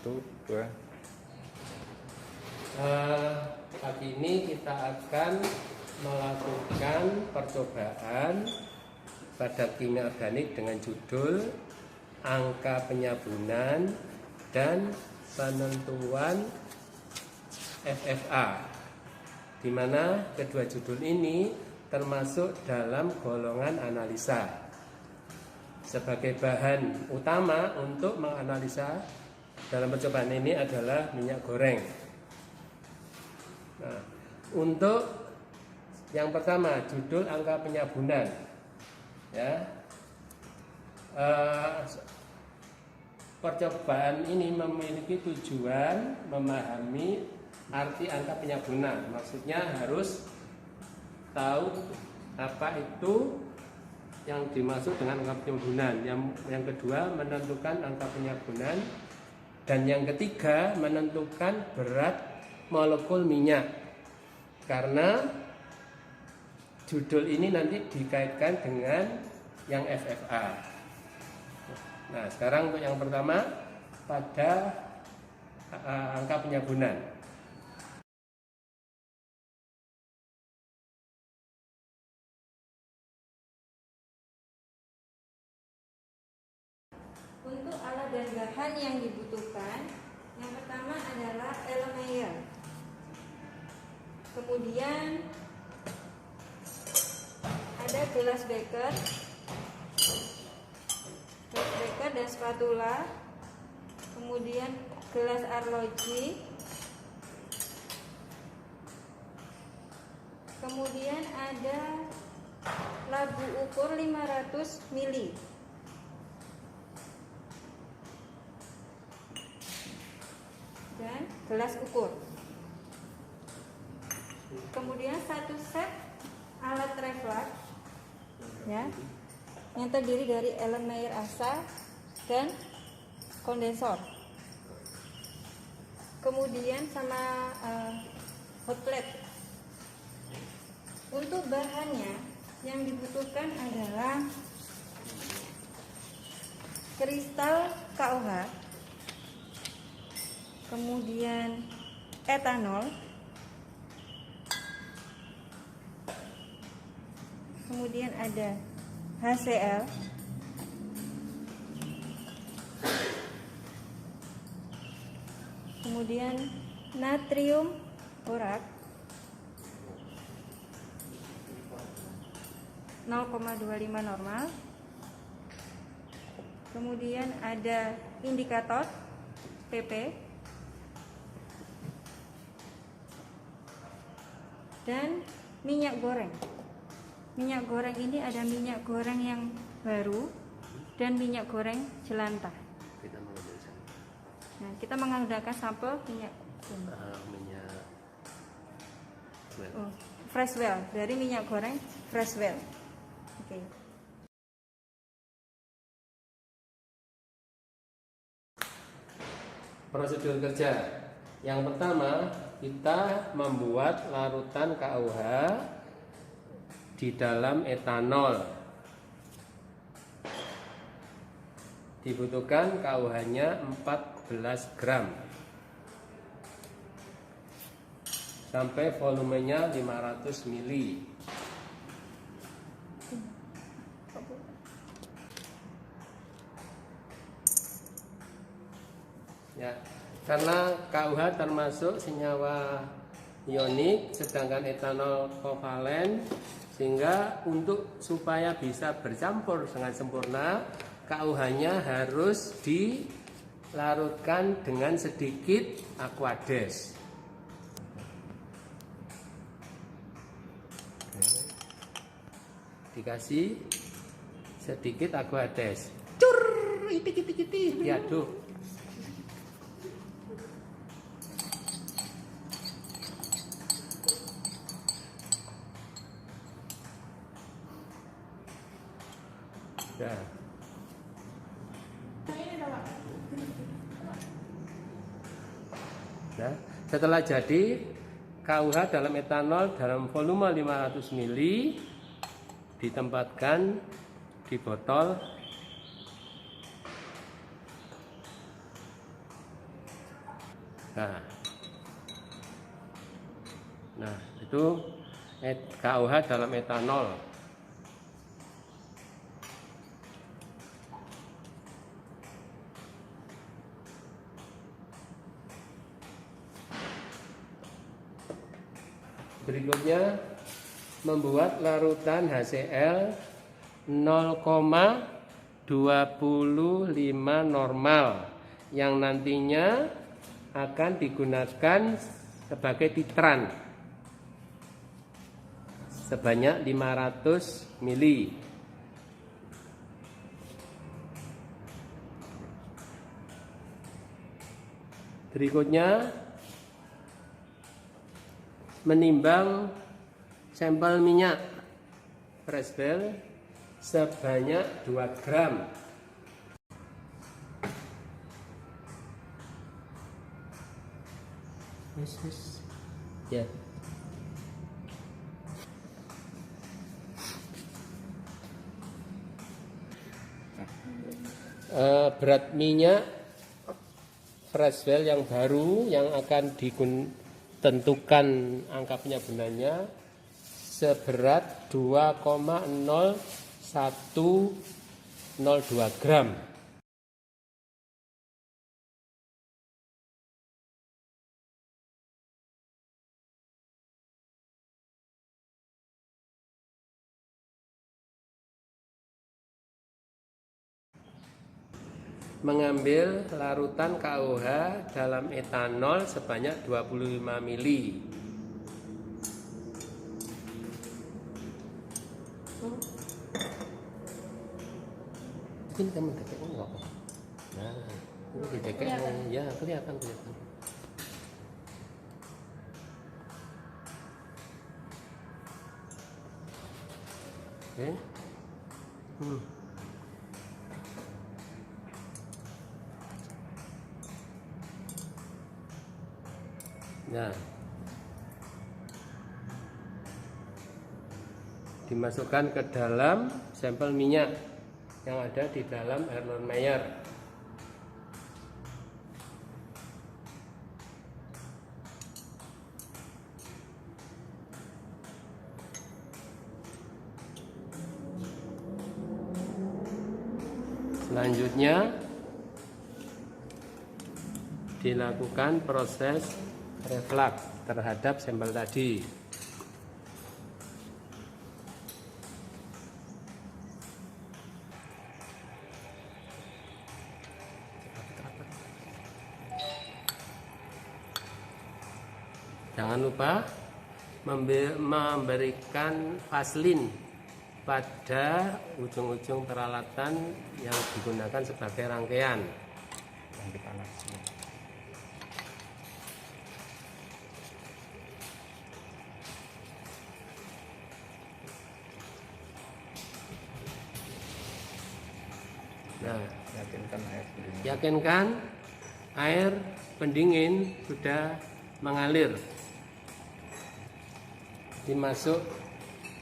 2. Pagi ini kita akan melakukan percobaan pada kimia organik dengan judul angka penyabunan dan penentuan FFA, di mana kedua judul ini termasuk dalam golongan analisa. Sebagai bahan utama untuk menganalisa dalam percobaan ini adalah minyak goreng. Nah, untuk yang pertama, judul angka penyabunan, ya. Percobaan ini memiliki tujuan memahami arti angka penyabunan. Maksudnya harus tahu apa itu yang dimaksud dengan angka penyabunan. Yang kedua, menentukan angka penyabunan. Dan yang ketiga, menentukan berat molekul minyak. Karena judul ini nanti dikaitkan dengan yang FFA. Nah, sekarang untuk yang pertama pada angka penyabunan. Untuk alat dan bahan yang dibutuhkan, yang pertama adalah Erlenmeyer. Kemudian ada gelas beker dan spatula. Kemudian gelas arloji. Kemudian ada labu ukur 500 ml. Dan gelas ukur. Kemudian satu set alat reflux, ya, yang terdiri dari Erlenmeyer asa dan kondensor. Kemudian sama hot plate. Untuk bahannya yang dibutuhkan adalah kristal KOH, kemudian etanol, kemudian ada HCl, kemudian natrium borat 0,25 normal, kemudian ada indikator PP, dan minyak goreng. Minyak goreng ini ada minyak goreng yang baru dan minyak goreng jelantah. Nah, kita menggunakan sampel minyak Freshwell, dari minyak goreng Freshwell. Oke. Prosedur kerja. Yang pertama, kita membuat larutan KOH di dalam etanol. Dibutuhkan KOH-nya 14 gram. Sampai volumenya 500 ml. Ya, karena KOH termasuk senyawa ionik, sedangkan etanol kovalen, sehingga supaya bisa bercampur dengan sempurna, KOH-nya harus dilarutkan dengan sedikit aquades. Dikasih sedikit aquades. Cur, itik, diaduk. Nah, setelah jadi, KOH dalam etanol dalam volume 500 ml ditempatkan di botol Nah, itu KOH dalam etanol. Berikutnya membuat larutan HCl 0,25 normal yang nantinya akan digunakan sebagai titran sebanyak 500 mili. Berikutnya menimbang sampel minyak fresh well sebanyak 2 gram. Ya. Berat minyak fresh well yang baru yang akan ditentukan angka penyabunannya seberat 2,0102 gram. Mengambil larutan KOH dalam etanol sebanyak 25 mili. Mungkin kamu dekat enggak? Nah, ini dekat ya kelihatan. Oke. Nah, dimasukkan ke dalam sampel minyak yang ada di dalam Erlenmeyer. Selanjutnya dilakukan proses reflux terhadap sampel tadi. Jangan lupa memberikan vaselin pada ujung-ujung peralatan yang digunakan sebagai rangkaian. Nah, yakinkan air pendingin sudah mengalir. Dimasuk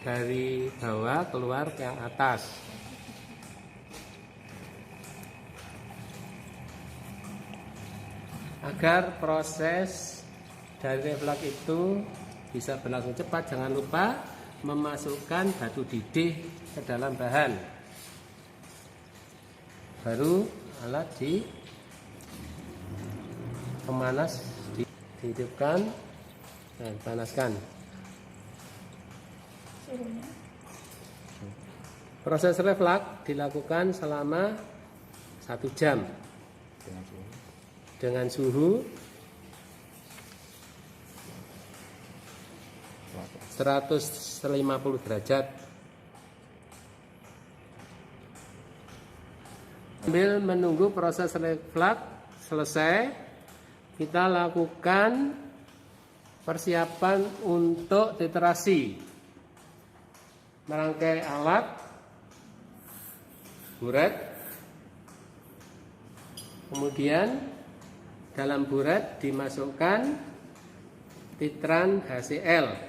dari bawah keluar ke yang atas. Agar proses dari reflux itu bisa berlangsung cepat, jangan lupa memasukkan batu didih ke dalam bahan. Baru alat di pemanas dihidupkan dan panaskan. Proses reflux dilakukan selama 1 jam dengan suhu 150 derajat. Sambil menunggu proses reflux selesai, kita lakukan persiapan untuk titrasi. Merangkai alat, buret, kemudian dalam buret dimasukkan titran HCl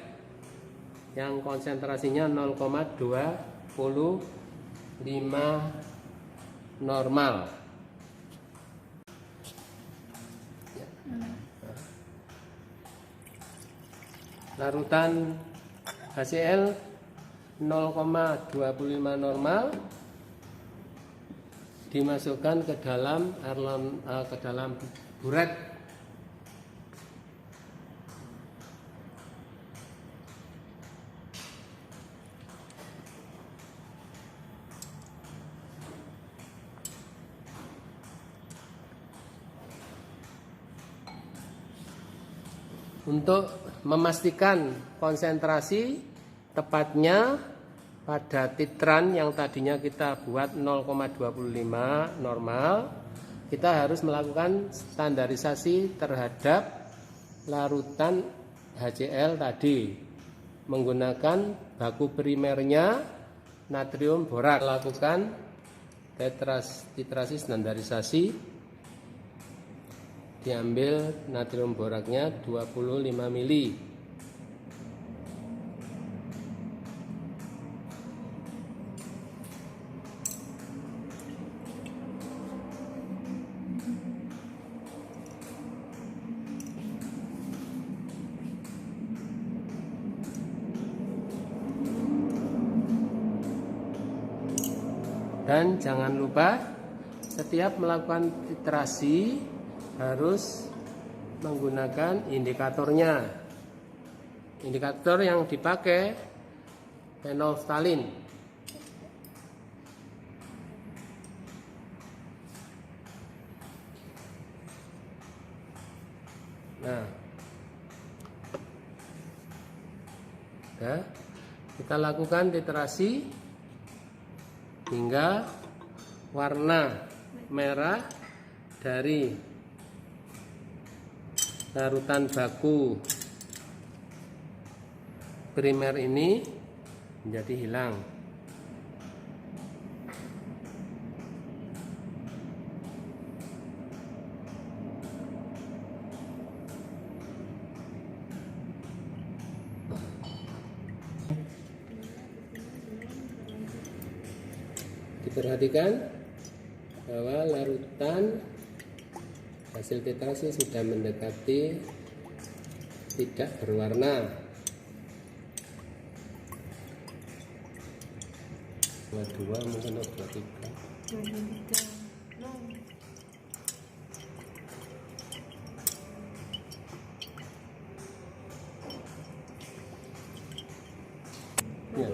yang konsentrasinya 0,25 normal. larutan HCl 0,25 normal dimasukkan ke dalam buret. Untuk memastikan konsentrasi tepatnya pada titran yang tadinya kita buat 0,25 normal, kita harus melakukan standarisasi terhadap larutan HCl tadi menggunakan baku primernya natrium borak. Lakukan titrasi standarisasi. Diambil natrium boraknya 25 mili. Dan jangan lupa setiap melakukan titrasi harus menggunakan indikatornya. Indikator yang dipakai phenolphthalein. Nah, kita lakukan titrasi hingga warna merah dari larutan baku primer ini menjadi hilang. Diperhatikan bahwa larutan hasil titrasi sudah mendekati tidak berwarna. 22 mungkin 23. Ya.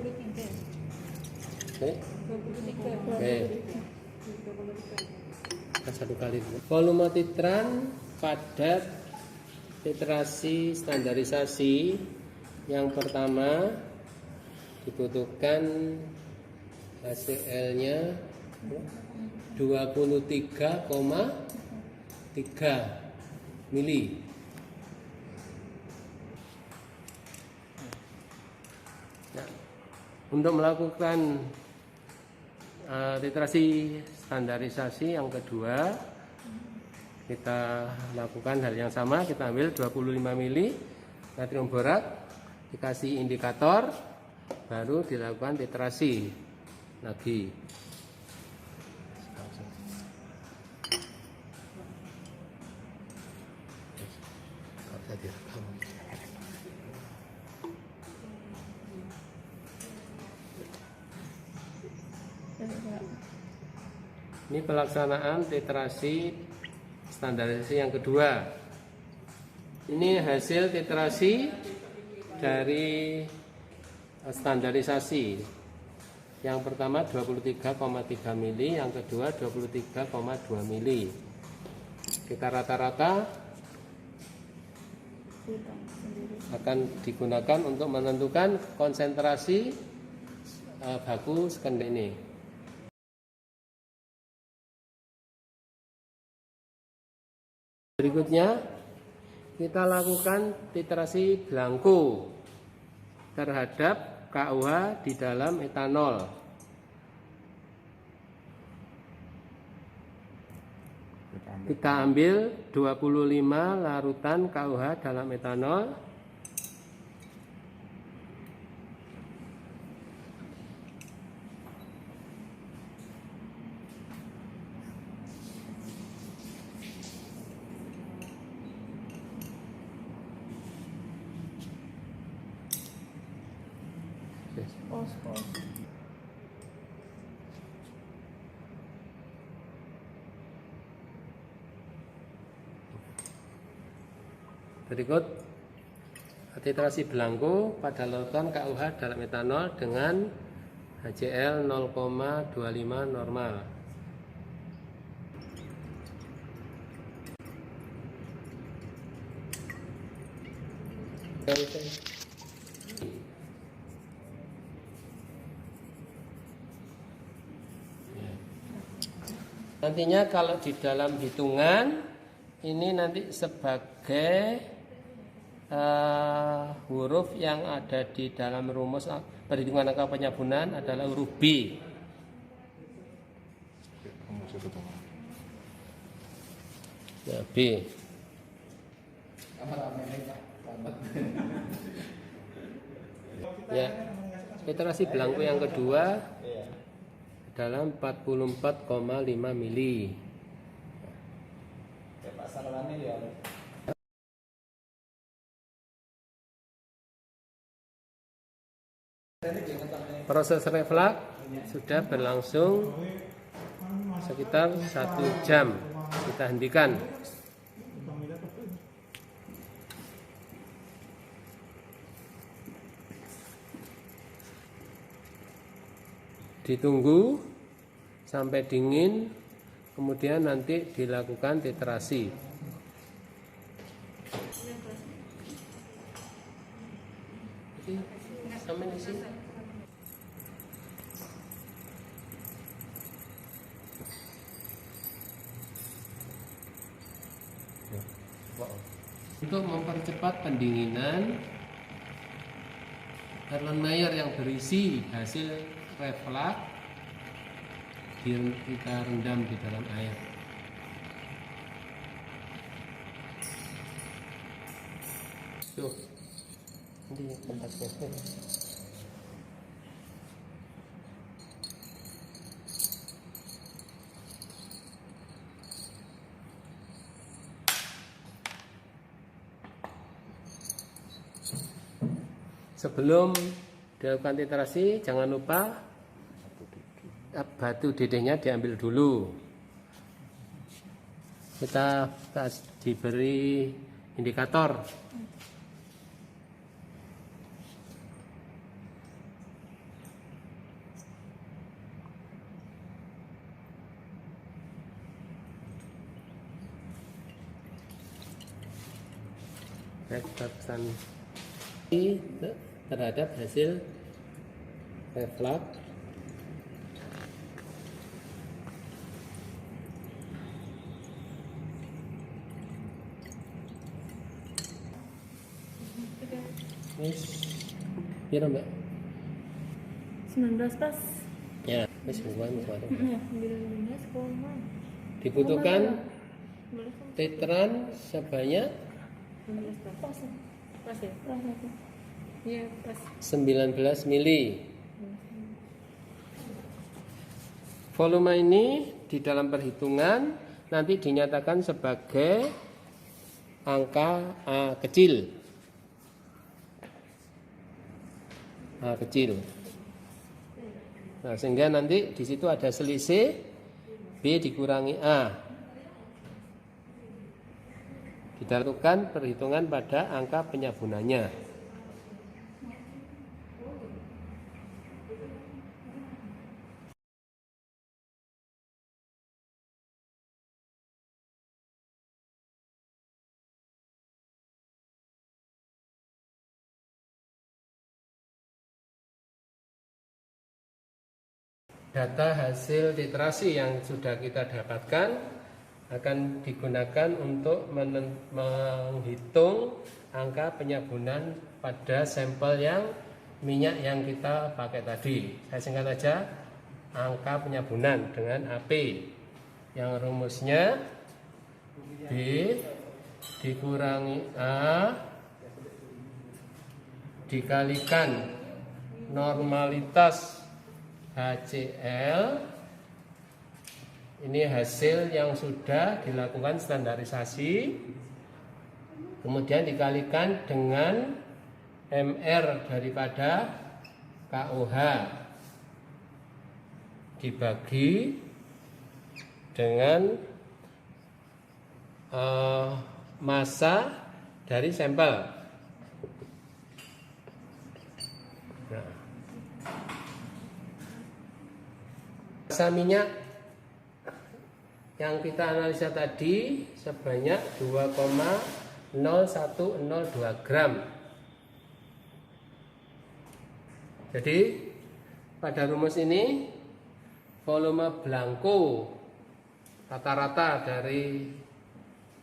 Oke. Satu kali. Volume titran pada titrasi standarisasi yang pertama dibutuhkan HCl-nya 23,3 mili. Nah, untuk melakukan titrasi standarisasi yang kedua, kita lakukan hal yang sama. Kita ambil 25 mili natrium borak, dikasih indikator, baru dilakukan titrasi lagi. Ini pelaksanaan titrasi standarisasi yang kedua. Ini hasil titrasi dari standarisasi. Yang pertama 23,3 mili, yang kedua 23,2 mili. Kita rata-rata akan digunakan untuk menentukan konsentrasi baku sekendek ini. Berikutnya kita lakukan titrasi blanko terhadap KUH di dalam etanol. Kita ambil 25 larutan KUH dalam etanol. Pos. Berikut titrasi belangko pada larutan KUH dalam etanol dengan HCl 0,25 normal. Nantinya kalau di dalam hitungan ini nanti sebagai huruf yang ada di dalam rumus perhitungan angka penyabunan adalah huruf B. Ya, B. Ya, literasi belangko yang kedua dalam 44,5 mili. Proses reflux sudah berlangsung sekitar 1 jam. Kita hentikan. Ditunggu sampai dingin, kemudian nanti dilakukan titrasi. Sampai di sini. Untuk mempercepat pendinginan, Erlenmeyer yang berisi hasil reflux kita rendam di dalam air. Tuh, ini tempatnya. Sebelum dilakukan titrasi, jangan lupa batu didihnya diambil dulu. Kita diberi indikator. Batasan terhadap hasil reflux. Biar Mbak 19 pas. ya, wis bukan. 19 koma. Dibutuhkan titran sebanyak 19 pas. Pas ya? Pas. Iya, pas. 19 mili. Volume ini di dalam perhitungan nanti dinyatakan sebagai angka A kecil. A kecil. Nah, sehingga nanti di situ ada selisih B dikurangi A. Kita lakukan perhitungan pada angka penyabunannya. Data hasil titrasi yang sudah kita dapatkan akan digunakan untuk menghitung angka penyabunan pada sampel yang minyak yang kita pakai tadi. Saya singkat saja, angka penyabunan dengan AP yang rumusnya B dikurangi A dikalikan normalitas HCl. Ini hasil yang sudah dilakukan standarisasi, kemudian dikalikan dengan MR daripada KOH dibagi dengan massa dari sampel. Nah, massa minyak yang kita analisa tadi sebanyak 2,0102 gram. Jadi pada rumus ini volume blanko rata-rata dari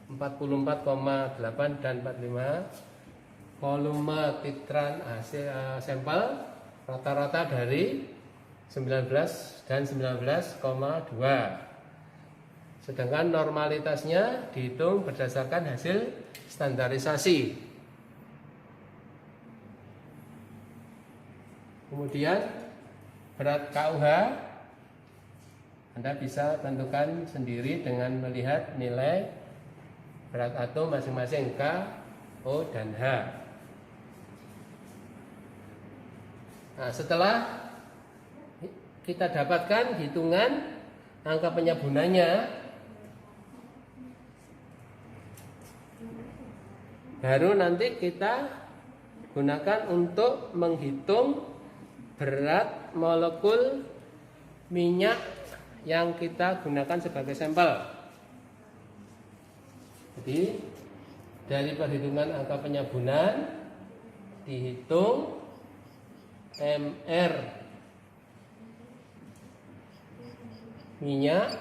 44,8 dan 45, volume titran hasil sampel rata-rata dari 19 dan 19,2. Sedangkan normalitasnya dihitung berdasarkan hasil standarisasi. Kemudian berat KUH Anda bisa tentukan sendiri dengan melihat nilai berat atom masing-masing K, O, dan H. Nah, setelah kita dapatkan hitungan angka penyabunannya, baru nanti kita gunakan untuk menghitung berat molekul minyak yang kita gunakan sebagai sampel. Jadi dari perhitungan angka penyabunan dihitung MR minyak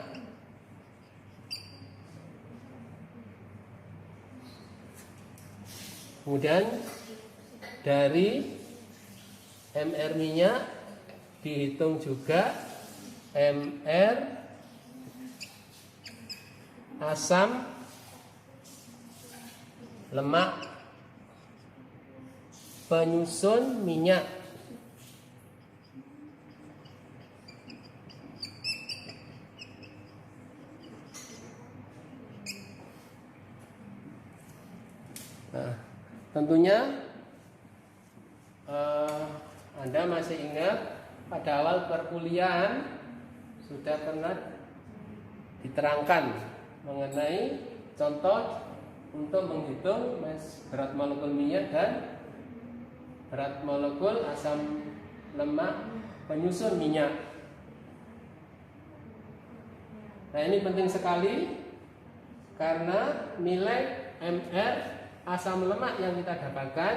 kemudian dari MR minyak dihitung juga MR asam lemak penyusun minyak. Nah, tentunya Anda masih ingat pada awal perkuliahan sudah pernah diterangkan mengenai contoh untuk menghitung berat molekul minyak dan berat molekul asam lemak penyusun minyak. Nah, ini penting sekali karena nilai MR asam lemak yang kita dapatkan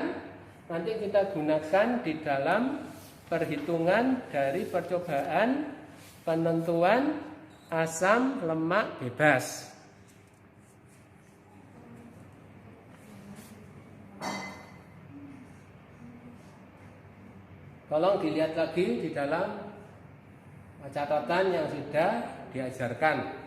nanti kita gunakan di dalam perhitungan dari percobaan penentuan asam lemak bebas. Tolong dilihat lagi di dalam catatan yang sudah diajarkan.